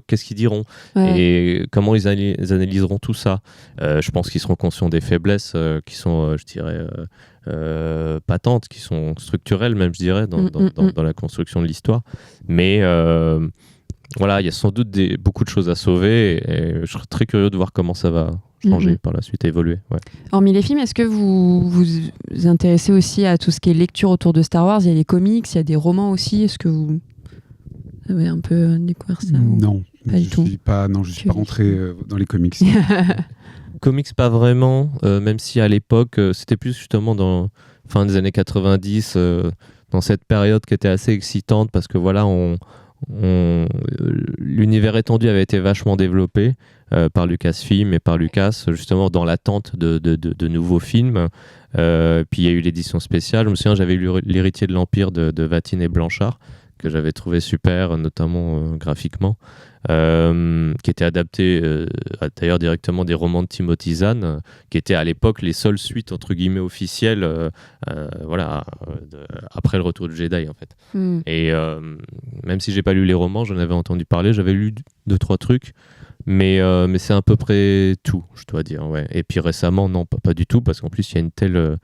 qu'est-ce qu'ils diront et comment ils analyseront tout ça. Je pense qu'ils seront conscients des faiblesses qui sont, je dirais, patentes, qui sont structurelles même, je dirais, dans la construction de l'histoire. Mais voilà, il y a sans doute beaucoup de choses à sauver, et je serais très curieux de voir comment ça va changer par la suite, évoluer. Hormis les films, est-ce que vous vous intéressez aussi à tout ce qui est lecture autour de Star Wars? Il y a des comics, il y a des romans aussi. Est-ce que vous avez un peu découvert ça? Non, pas du tout. Je suis pas rentré dans les comics. Comics, pas vraiment, même si à l'époque, c'était plus justement dans fin des années 90, dans cette période qui était assez excitante, parce que voilà, l'univers étendu avait été vachement développé par Lucasfilm et par Lucas, justement dans l'attente de nouveaux films. Puis il y a eu l'édition spéciale. Je me souviens, j'avais lu L'Héritier de l'Empire de Vatine et Blanchard, que j'avais trouvé super, notamment graphiquement, qui était adapté d'ailleurs directement des romans de Timothy Zahn, qui étaient à l'époque les seules suites entre guillemets officielles, après le retour du Jedi en fait. Et même si j'ai pas lu les romans, j'en avais entendu parler, j'avais lu 2-3 trucs, mais c'est à peu près tout, je dois dire. Et puis récemment, non, pas du tout, parce qu'en plus il y a une telle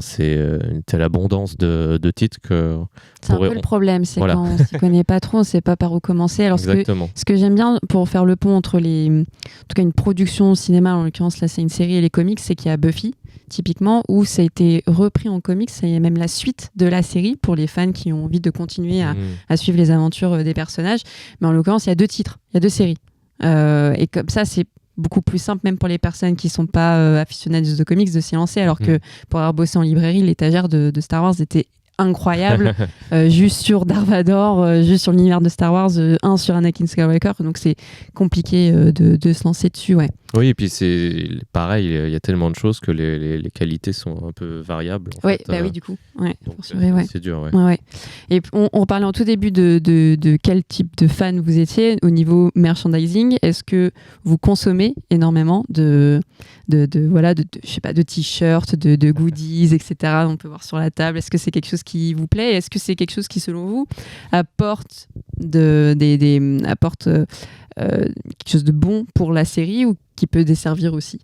c'est une telle abondance de titres que c'est un peu le problème, c'est quand on s'y connaît pas trop, on sait pas par où commencer. Alors ce que j'aime bien pour faire le pont entre en tout cas une production cinéma, en l'occurrence là c'est une série, et les comics, c'est qu'il y a Buffy typiquement, où ça a été repris en comics, il y a même la suite de la série pour les fans qui ont envie de continuer à suivre les aventures des personnages, mais en l'occurrence il y a 2 titres, il y a 2 séries, et comme ça c'est beaucoup plus simple même pour les personnes qui sont pas aficionados de comics de s'y lancer, alors que pour avoir bossé en librairie, l'étagère de Star Wars était incroyable, juste sur Darth Vader, juste sur l'univers de Star Wars, sur Anakin Skywalker, donc c'est compliqué de se lancer dessus. Oui, et puis c'est pareil, il y a tellement de choses que les qualités sont un peu variables. Oui, du coup. Donc, c'est dur. Et on parlait en tout début de quel type de fan vous étiez au niveau merchandising. Est-ce que vous consommez énormément de je sais pas, de t-shirts, de goodies, etc. On peut voir sur la table. Est-ce que c'est quelque chose qui vous plaît. Est-ce que c'est quelque chose qui, selon vous, apporte quelque chose de bon pour la série ou qui peut desservir aussi?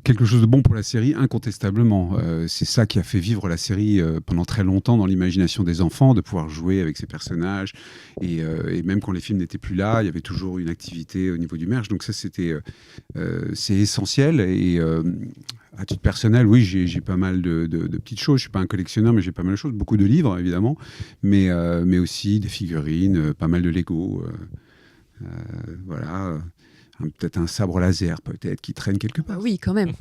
Quelque chose de bon pour la série, incontestablement. C'est ça qui a fait vivre la série pendant très longtemps dans l'imagination des enfants, de pouvoir jouer avec ces personnages. Et même quand les films n'étaient plus là, il y avait toujours une activité au niveau du merch. Donc ça, c'est essentiel. Et à titre personnel, oui, j'ai pas mal de petites choses. Je suis pas un collectionneur, mais j'ai pas mal de choses. Beaucoup de livres, évidemment. Mais aussi des figurines, pas mal de Lego. Voilà. Peut-être un sabre laser, peut-être, qui traîne quelque part. Oui, quand même.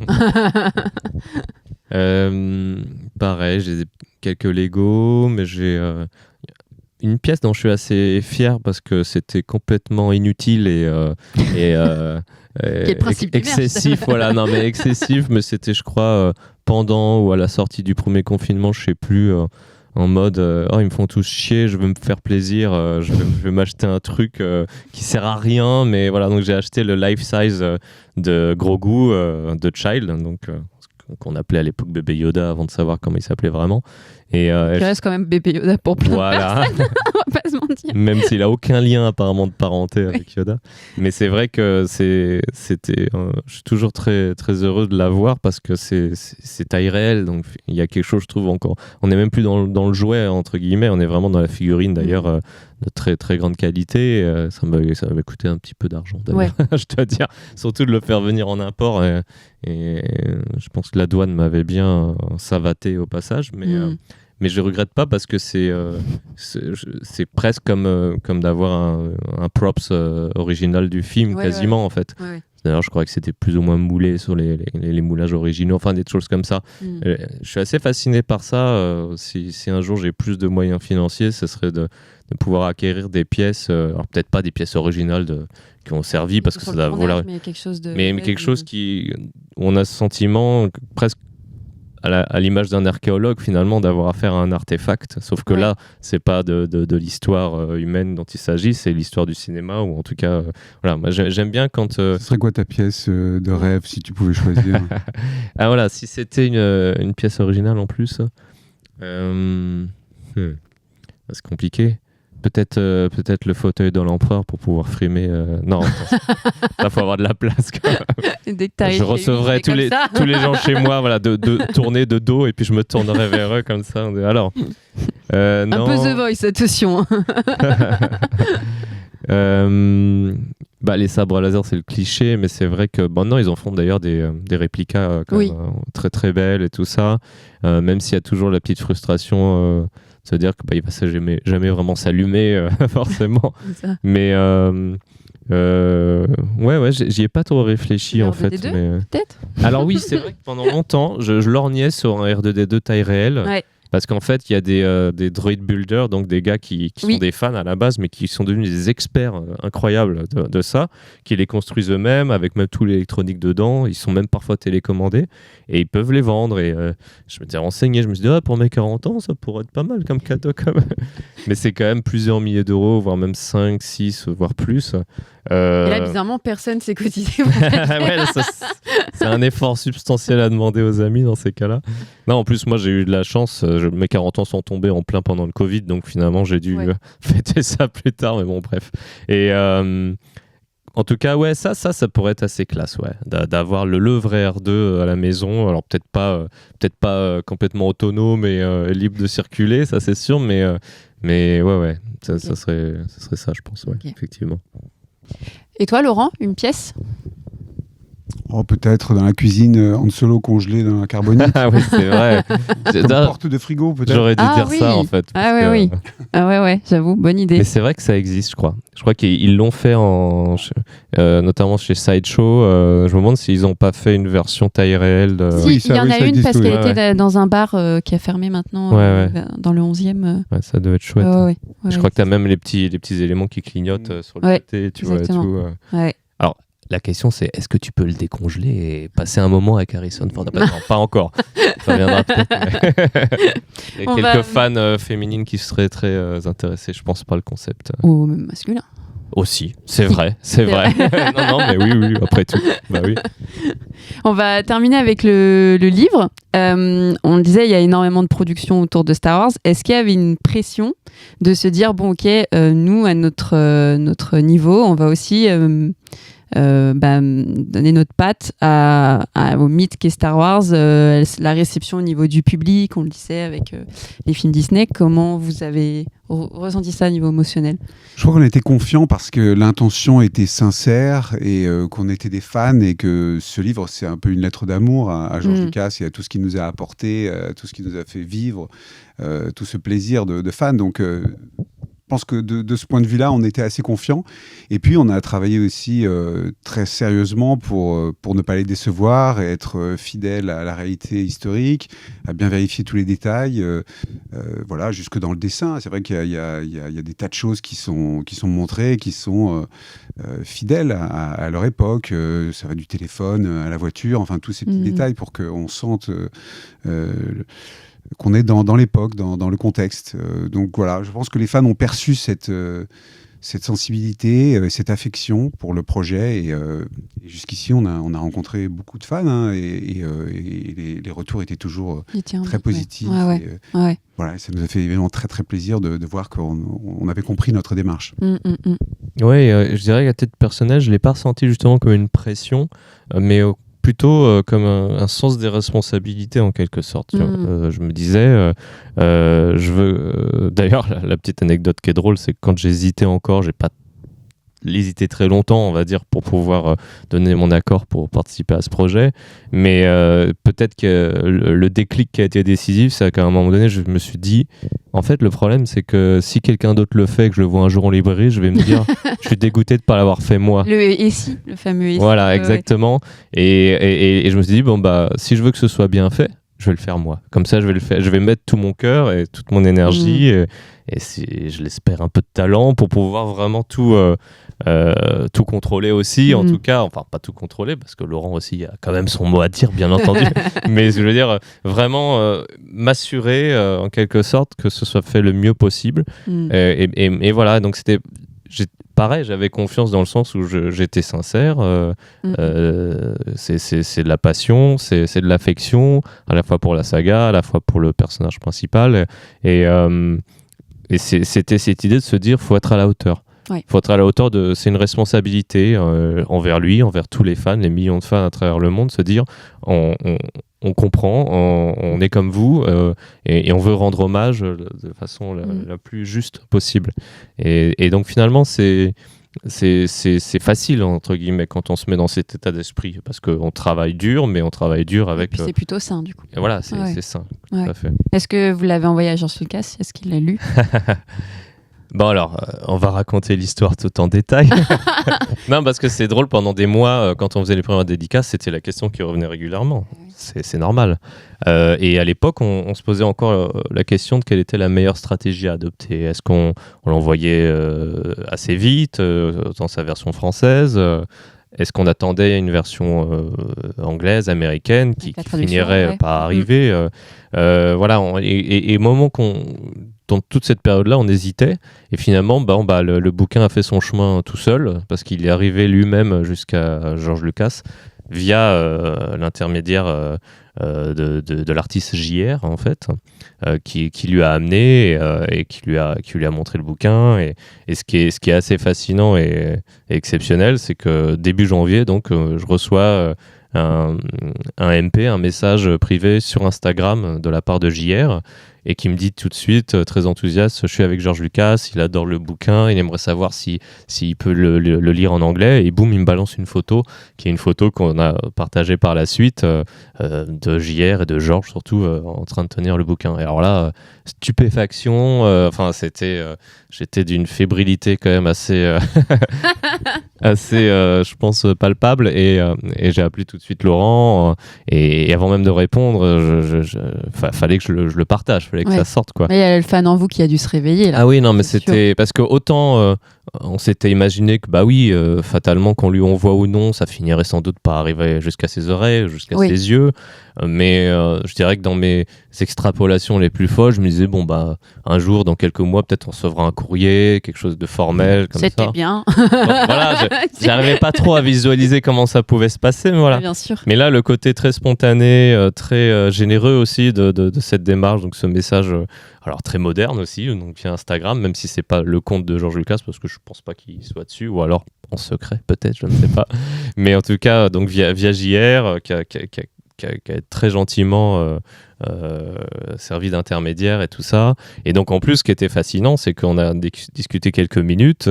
Pareil, j'ai quelques Lego, mais j'ai une pièce dont je suis assez fier parce que c'était complètement inutile excessif. Voilà, non, mais excessif, mais c'était, je crois, pendant ou à la sortie du premier confinement, je sais plus. En mode ils me font tous chier, je veux me faire plaisir, je vais m'acheter un truc qui sert à rien, mais voilà, donc j'ai acheté le life size de Grogu de Child, donc qu'on appelait à l'époque bébé Yoda avant de savoir comment il s'appelait vraiment. Et il reste quand même bébé Yoda pour plein de personnes, on va pas se mentir. Même s'il a aucun lien apparemment de parenté avec Yoda. Mais c'est vrai que c'était, je suis toujours très, très heureux de l'avoir parce que c'est taille réelle. Donc il y a quelque chose, je trouve, encore. On n'est même plus dans le jouet, entre guillemets. On est vraiment dans la figurine, d'ailleurs, de très, très grande qualité. Ça m'a coûté un petit peu d'argent, d'ailleurs, je dois dire. Surtout de le faire venir en import. Et je pense que la douane m'avait bien savaté au passage. Mais je ne regrette pas parce que c'est presque comme d'avoir un props original du film, quasiment en fait. Ouais. D'ailleurs, je crois que c'était plus ou moins moulé sur les moulages originaux, enfin des choses comme ça. Je suis assez fasciné par ça. Si un jour j'ai plus de moyens financiers, ce serait de pouvoir acquérir des pièces, alors peut-être pas des pièces originales qui ont servi parce que ça doit vouloir. Mais quelque chose qui, on a ce sentiment presque à l'image d'un archéologue finalement d'avoir affaire à un artefact, sauf que là c'est pas de l'histoire humaine dont il s'agit, c'est l'histoire du cinéma, ou en tout cas voilà, moi j'aime bien quand Ce serait quoi ta pièce de rêve si tu pouvais choisir? Ah voilà, si c'était une pièce originale en plus, c'est compliqué. Peut-être le fauteuil de l'empereur pour pouvoir frimer. Non, ça faut avoir de la place. Dès que je recevrais tous les gens chez moi, voilà, de tourner de dos et puis je me tournerais vers eux comme ça. Alors, un peu The Voice, attention. Les sabres laser, c'est le cliché, mais c'est vrai que non, ils en font d'ailleurs des réplicas quand même, très très belles et tout ça. Même s'il y a toujours la petite frustration. C'est-à-dire que il va jamais vraiment s'allumer forcément. Mais j'y ai pas trop réfléchi en fait. Peut-être. Alors oui, c'est vrai que pendant longtemps, je lorgnais sur un R2D2 taille réelle. Ouais. Parce qu'en fait, il y a des droid builders, donc des gars qui sont des fans à la base, mais qui sont devenus des experts incroyables de ça, qui les construisent eux-mêmes, avec même tout l'électronique dedans. Ils sont même parfois télécommandés, et ils peuvent les vendre. Et je m'étais renseigné, je me suis dit, pour mes 40 ans, ça pourrait être pas mal comme cadeau quand même. Mais c'est quand même plusieurs milliers d'euros, voire même 5, 6, voire plus. Et là, bizarrement, personne s'est cotisé. C'est un effort substantiel à demander aux amis dans ces cas-là. Non, en plus, moi, j'ai eu de la chance. Mes 40 ans sont tombés en plein pendant le Covid, donc finalement, j'ai dû fêter ça plus tard. Mais bon, bref. Et en tout cas, ça pourrait être assez classe, d'avoir le vrai R2 à la maison. Alors peut-être pas complètement autonome et libre de circuler, ça c'est sûr, mais ça serait ça, je pense, effectivement. Et toi, Laurent, une pièce? Peut-être dans la cuisine, Han Solo congelé dans la carbonite. Ah oui, c'est vrai. Comme porte de frigo, peut-être. J'aurais dû dire ça, en fait. Oui. J'avoue, bonne idée. Mais c'est vrai que ça existe, je crois. Je crois qu'ils l'ont fait notamment chez Sideshow. Je me demande s'ils n'ont pas fait une version taille réelle. Si, il y en a une parce qu'elle était dans un bar qui a fermé maintenant dans le 11e. Ça doit être chouette. Je crois que tu as même les petits éléments qui clignotent sur le côté. Tu vois, et tout. Alors, la question, c'est est-ce que tu peux le décongeler et passer un moment avec Harrison Ford? Non, pas encore. Ça viendra peut-être. Il y a quelques fans féminines qui seraient très intéressées, je pense, par le concept. Ou même masculin. Aussi, c'est vrai. non, mais oui, après tout. Bah oui. On va terminer avec le livre. On le disait, il y a énormément de production autour de Star Wars. Est-ce qu'il y avait une pression de se dire, bon, ok, nous, à notre niveau, on va aussi donner notre patte au mythe qu'est Star Wars, la réception au niveau du public, on le disait avec les films Disney. Comment vous avez ressenti ça au niveau émotionnel? Je crois qu'on était confiants parce que l'intention était sincère et qu'on était des fans et que ce livre, c'est un peu une lettre d'amour à George Lucas et à tout ce qu'il nous a apporté, à tout ce qui nous a fait vivre, tout ce plaisir de fans. Donc, je pense que de ce point de vue-là, on était assez confiants. Et puis, on a travaillé aussi très sérieusement pour ne pas les décevoir, et être fidèle à la réalité historique, à bien vérifier tous les détails, voilà, jusque dans le dessin. C'est vrai qu'il y a des tas de choses qui sont montrées, qui sont fidèles à leur époque. Ça va du téléphone à la voiture, enfin, tous ces petits détails pour qu'on sente... qu'on est dans l'époque, dans le contexte. Donc voilà, je pense que les fans ont perçu cette sensibilité, cette affection pour le projet. Et jusqu'ici, on a rencontré beaucoup de fans et les retours étaient toujours très positifs. Ouais. Voilà, ça nous a fait évidemment très très plaisir de voir qu'on avait compris notre démarche. Oui, je dirais qu'à titre personnel, je ne l'ai pas ressenti justement comme une pression, mais plutôt comme un sens des responsabilités en quelque sorte. Je me disais, je veux... D'ailleurs, la petite anecdote qui est drôle, c'est que quand j'hésitais encore, j'ai pas hésité très longtemps, on va dire, pour pouvoir donner mon accord pour participer à ce projet. Mais peut-être que le déclic qui a été décisif, c'est qu'à un moment donné, je me suis dit, en fait, le problème, c'est que si quelqu'un d'autre le fait et que je le vois un jour en librairie, je vais me dire, je suis dégoûté de ne pas l'avoir fait moi. Le fameux et si. Voilà, exactement. Et je me suis dit, bon, bah, si je veux que ce soit bien fait, je vais le faire moi. Comme ça, je vais mettre tout mon cœur et toute mon énergie et je l'espère un peu de talent pour pouvoir vraiment tout contrôler aussi, en tout cas, enfin pas tout contrôler parce que Laurent aussi a quand même son mot à dire, bien entendu, mais je veux dire vraiment m'assurer en quelque sorte que ce soit fait le mieux possible et voilà, donc c'était pareil, j'avais confiance dans le sens où j'étais sincère, c'est de la passion, c'est de l'affection, à la fois pour la saga, à la fois pour le personnage principal et c'était cette idée de se dire faut être à la hauteur. Faut être à la hauteur c'est une responsabilité envers lui, envers tous les fans, les millions de fans à travers le monde, se dire on comprend, on est comme vous et on veut rendre hommage de façon la plus juste possible. Et donc finalement c'est facile entre guillemets quand on se met dans cet état d'esprit parce qu'on travaille dur, mais on travaille dur avec. C'est plutôt sain du coup. Et voilà, c'est sain. Tout à fait. Est-ce que vous l'avez envoyé à George Lucas? Est-ce qu'il l'a lu? Bon alors, on va raconter l'histoire tout en détail. Non, parce que c'est drôle, pendant des mois, quand on faisait les premières dédicaces, c'était la question qui revenait régulièrement. C'est normal. Et à l'époque, on se posait encore la question de quelle était la meilleure stratégie à adopter. Est-ce qu'on l'envoyait assez vite, dans sa version française est-ce qu'on attendait une version anglaise, américaine, qui finirait par arriver voilà, et moment dans toute cette période-là, on hésitait. Et finalement, le bouquin a fait son chemin tout seul, parce qu'il est arrivé lui-même jusqu'à George Lucas, via l'intermédiaire de l'artiste JR, en fait, qui lui a amené et qui lui a montré le bouquin. Et ce qui est assez fascinant et exceptionnel, c'est que début janvier, donc, je reçois un MP, un message privé sur Instagram de la part de JR, et qui me dit tout de suite, très enthousiaste, je suis avec George Lucas, il adore le bouquin, il aimerait savoir s'il peut le lire en anglais, et boum, il me balance une photo, qui est une photo qu'on a partagée par la suite, de JR et de George surtout, en train de tenir le bouquin. Et alors là, stupéfaction, j'étais d'une fébrilité quand même assez, je pense, palpable, et j'ai appelé tout de suite Laurent, et avant même de répondre, fallait que je le partage, fallait que ça sorte, quoi. Mais il y a le fan en vous qui a dû se réveiller là. Ah oui, non, mais c'était sûr. Parce que autant on s'était imaginé que bah oui, fatalement qu'on lui envoie ou non, ça finirait sans doute par arriver jusqu'à ses oreilles, jusqu'à ses yeux. Mais je dirais que dans mes extrapolations les plus folles, je me disais bon bah un jour, dans quelques mois, peut-être on recevra un courrier, quelque chose de formel comme ça. C'était bien. Donc, voilà, j'arrivais pas trop à visualiser comment ça pouvait se passer, mais voilà. Bien sûr. Mais là, le côté très spontané, très généreux aussi de cette démarche, donc ce message, alors très moderne aussi, donc via Instagram, même si c'est pas le compte de George Lucas, parce que je pense pas qu'il soit dessus, ou alors en secret peut-être, je ne sais pas. Mais en tout cas, donc via JR, qui a très gentiment servi d'intermédiaire et tout ça. Et donc en plus, ce qui était fascinant, c'est qu'on a discuté quelques minutes,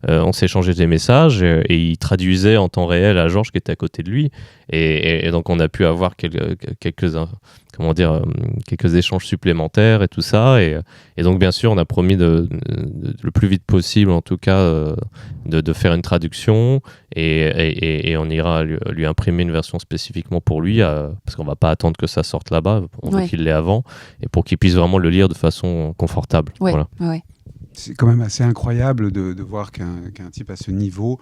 on s'est échangé des messages et il traduisait en temps réel à Georges qui était à côté de lui. Et donc on a pu avoir quelques échanges supplémentaires et tout ça. Et donc bien sûr, on a promis le plus vite possible, en tout cas, de faire une traduction et on ira lui imprimer une version spécifiquement pour lui, parce qu'on va pas attendre que ça sorte là-bas. On veut qu'il l'ait avant et pour qu'il puisse vraiment le lire de façon confortable. Voilà. C'est quand même assez incroyable de voir qu'un type à ce niveau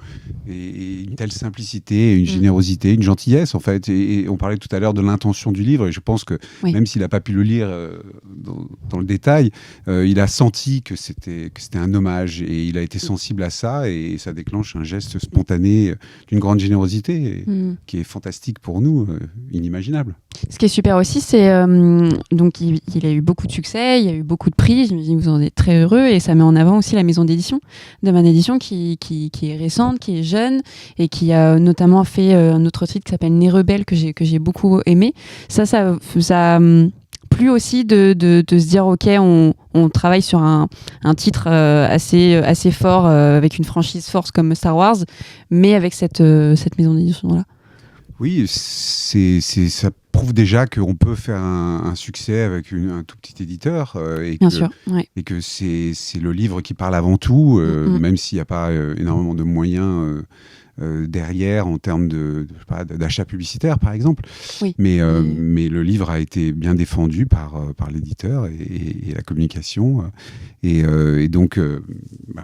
et une telle simplicité, une générosité, une gentillesse en fait. Et on parlait tout à l'heure de l'intention du livre et je pense que même s'il n'a pas pu le lire dans le détail, il a senti que c'était un hommage et il a été sensible à ça et ça déclenche un geste spontané d'une grande générosité qui est fantastique pour nous, inimaginable. Ce qui est super aussi, c'est donc il a eu beaucoup de succès, il y a eu beaucoup de prix, vous en êtes très heureux et ça met en avant aussi la maison d'édition de Man Édition qui est récente, qui est jeune et qui a notamment fait un autre titre qui s'appelle Né Rebelle que j'ai beaucoup aimé. Ça plu aussi de se dire ok, on travaille sur un titre assez fort avec une franchise forte comme Star Wars, mais avec cette maison d'édition là. Oui, ça prouve déjà qu'on peut faire un succès avec un tout petit éditeur et que c'est le livre qui parle avant tout, même s'il n'y a pas énormément de moyens derrière en termes d'achat publicitaire par exemple. Mais le livre a été bien défendu par l'éditeur et la communication et donc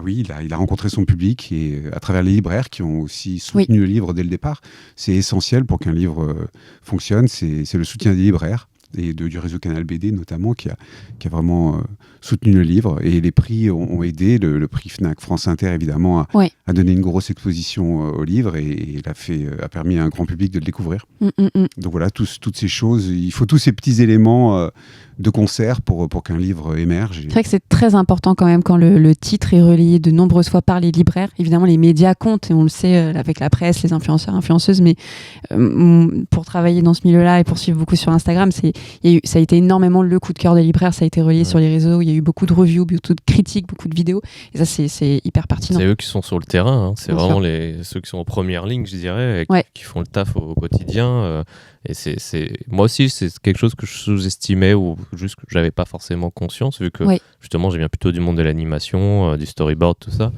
il a rencontré son public et à travers les libraires qui ont aussi soutenu le livre dès le départ. C'est essentiel pour qu'un livre fonctionne, c'est le soutien des libraires et du réseau Canal BD notamment qui a vraiment soutenu le livre et les prix ont aidé, le prix Fnac France Inter évidemment a donné une grosse exposition au livre et a permis à un grand public de le découvrir. Donc voilà, toutes ces choses, il faut tous ces petits éléments de concert pour qu'un livre émerge. C'est vrai que c'est très important quand même quand le titre est relayé de nombreuses fois par les libraires. Évidemment, les médias comptent et on le sait avec la presse, les influenceurs, influenceuses, mais pour travailler dans ce milieu-là et pour suivre beaucoup sur Instagram, ça a été énormément le coup de cœur des libraires, ça a été relayé sur les réseaux, il y a eu beaucoup de reviews, beaucoup de critiques, beaucoup de vidéos et ça c'est hyper pertinent. C'est eux qui sont sur le terrain, hein. C'est vraiment ceux qui sont en première ligne, je dirais, et qui font le taf au quotidien. Et moi aussi, c'est quelque chose que je sous-estimais ou juste que j'avais pas forcément conscience, vu que justement, je viens plutôt du monde de l'animation, du storyboard, tout ça.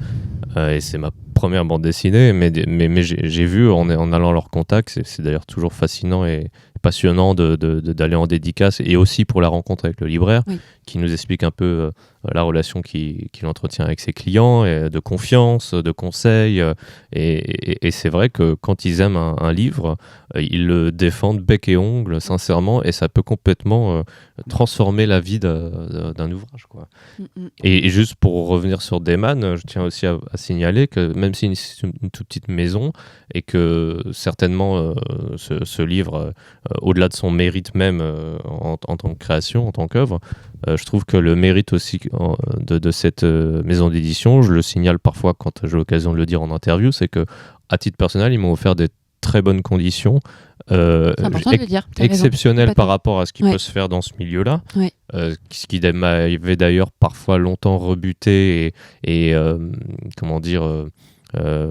Et c'est ma première bande dessinée, mais j'ai vu en allant à leur contact, c'est d'ailleurs toujours fascinant et passionnant d'aller en dédicace et aussi pour la rencontre avec le libraire qui nous explique un peu la relation qu'il entretient avec ses clients, et de confiance, de conseils. Et c'est vrai que quand ils aiment un livre, ils le défendent bec et ongle, sincèrement, et ça peut complètement transformer la vie d'un ouvrage, quoi. Et juste pour revenir sur Dayman, je tiens aussi à signaler que même si c'est une toute petite maison et que certainement ce livre, au-delà de son mérite même en tant que création, en tant qu'œuvre, je trouve que le mérite aussi de cette maison d'édition, je le signale parfois quand j'ai l'occasion de le dire en interview, c'est que à titre personnel, ils m'ont offert des très bonnes conditions, exceptionnelles par rapport à ce qui peut se faire dans ce milieu-là, ce qui m'avait d'ailleurs parfois longtemps rebuté et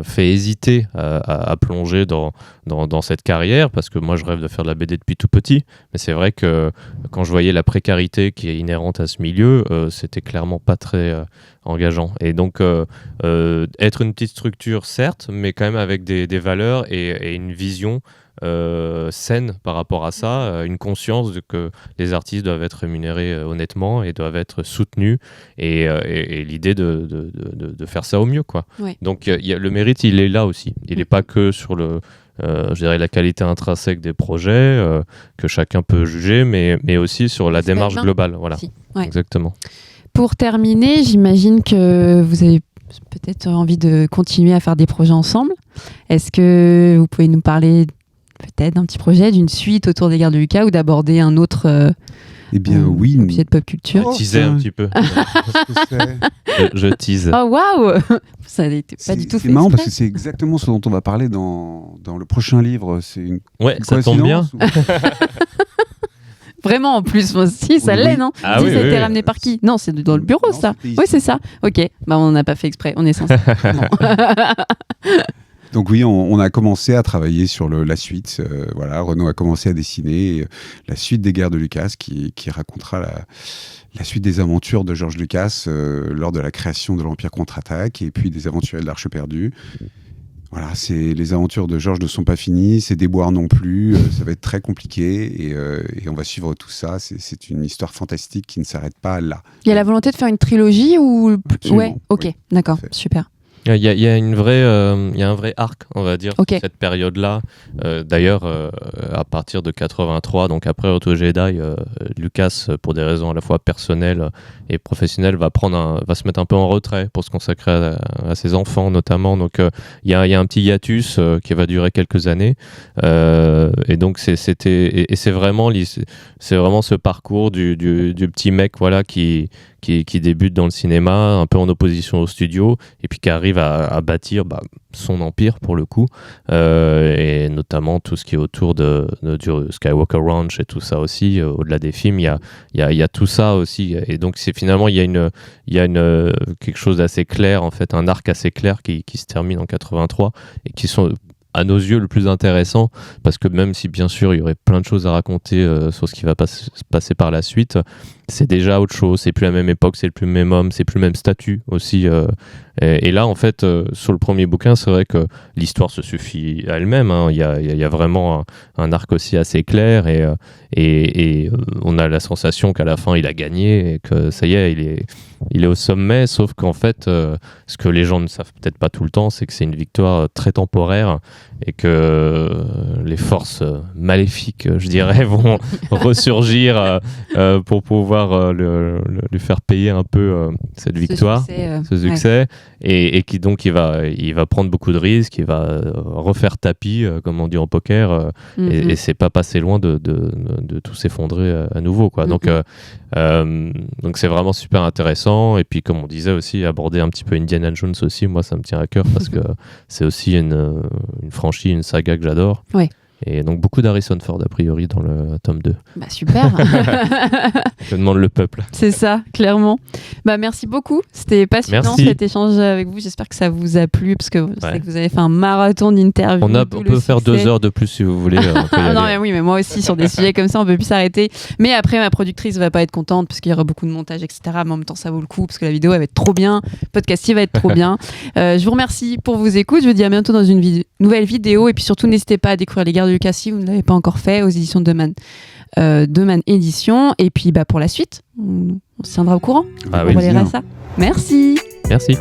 fait hésiter à plonger dans cette carrière, parce que moi je rêve de faire de la BD depuis tout petit, mais c'est vrai que quand je voyais la précarité qui est inhérente à ce milieu, c'était clairement pas très engageant. Et donc être une petite structure certes, mais quand même avec des valeurs et une vision saine par rapport à ça, une conscience de que les artistes doivent être rémunérés honnêtement et doivent être soutenus, et l'idée de faire ça au mieux, quoi. Ouais. Donc le mérite, il est là aussi. Il n'est pas que sur je dirais la qualité intrinsèque des projets que chacun peut juger, mais aussi sur la démarche globale. Voilà. Si. Ouais. Exactement. Pour terminer, j'imagine que vous avez peut-être envie de continuer à faire des projets ensemble. Est-ce que vous pouvez nous parler peut-être d'un petit projet, d'une suite autour des Gardes de Lucas, ou d'aborder un autre Eh bien, oui. objet de pop culture? Je teasais un petit peu. Je tease. Oh waouh! Ça n'était pas du tout fait C'est marrant exprès. parce que c'est exactement ce dont on va parler dans le prochain livre. C'est une Ouais, ça tombe bien. Vraiment, en plus, moi aussi, ça Oui. l'est, non? Ah Si, oui, ça a oui, été oui. ramené par qui? Non, c'est dans le bureau, Non, ça. c'était ici. Oui, c'est ça. Ok, bah, on n'a pas fait exprès, on est sincère. Donc oui, on a commencé à travailler sur la suite. Voilà, Renaud a commencé à dessiner la suite des Guerres de Lucas, qui racontera la suite des aventures de George Lucas lors de la création de l'Empire contre-attaque, et puis des aventuriers de l'Arche perdue. Voilà, les aventures de George ne sont pas finies, ses déboires non plus. Ça va être très compliqué, et on va suivre tout ça. C'est une histoire fantastique qui ne s'arrête pas là. Il y a la volonté de faire une trilogie ou... Absolument, Ouais, ok, oui, d'accord, tout à fait. super. Il y a un vrai arc, on va dire, Ok. sur cette période-là. D'ailleurs, à partir de 83, donc après Retour au Jedi, Lucas, pour des raisons à la fois personnelles et professionnelles, va se mettre un peu en retrait pour se consacrer à ses enfants notamment. Donc il y a un petit hiatus qui va durer quelques années. Et donc c'est vraiment ce parcours du petit mec, voilà, qui débute dans le cinéma, un peu en opposition au studio, et puis qui arrive à bâtir son empire pour le coup, et notamment tout ce qui est autour du Skywalker Ranch et tout ça aussi, au-delà des films, il y a tout ça aussi, et donc finalement il y a quelque chose d'assez clair, en fait, un arc assez clair qui se termine en 83, et qui sont à nos yeux le plus intéressant, parce que même si bien sûr il y aurait plein de choses à raconter sur ce qui va se passer par la suite, c'est déjà autre chose, c'est plus la même époque, c'est plus le même homme, c'est plus le même statut aussi, et là en fait sur le premier bouquin, c'est vrai que l'histoire se suffit à elle-même, hein. Il y a vraiment un arc aussi assez clair, et on a la sensation qu'à la fin il a gagné, et que ça y est, il est au sommet, sauf qu'en fait ce que les gens ne savent peut-être pas tout le temps, c'est que c'est une victoire très temporaire, et que les forces maléfiques, je dirais, vont ressurgir pour pouvoir lui faire payer un peu cette victoire, ce succès, et qui donc il va prendre beaucoup de risques, il va refaire tapis, comme on dit en poker, et c'est pas passé loin de tout s'effondrer à nouveau, quoi. Donc c'est vraiment super intéressant, et puis comme on disait aussi, aborder un petit peu Indiana Jones aussi, moi ça me tient à cœur, parce que c'est aussi une franchise, une saga que j'adore. Ouais. Et donc beaucoup d'Harrison Ford a priori dans le tome 2. Bah super. Que demande le peuple. C'est ça, clairement. Bah merci beaucoup, c'était passionnant. Merci. Cet échange avec vous. J'espère que ça vous a plu, parce que je sais Ouais. que vous avez fait un marathon d'interviews. On peut faire 2 heures de plus si vous voulez. On peut y Ah non, aller. mais oui, mais moi aussi, sur des sujets comme ça, on peut plus s'arrêter. Mais après, ma productrice va pas être contente, parce qu'il y aura beaucoup de montage, etc. Mais en même temps, ça vaut le coup, parce que la vidéo, elle va être trop bien. Le podcast, il va être trop bien. Je vous remercie pour vos écoutes. Je vous dis à bientôt dans une nouvelle vidéo. Et puis surtout, n'hésitez pas à découvrir Les Gardes de Lucas si vous ne l'avez pas encore fait, aux éditions de Man Édition. Et puis, pour la suite, on se tiendra au courant. Ah On oui. relaiera ça. Merci. Merci.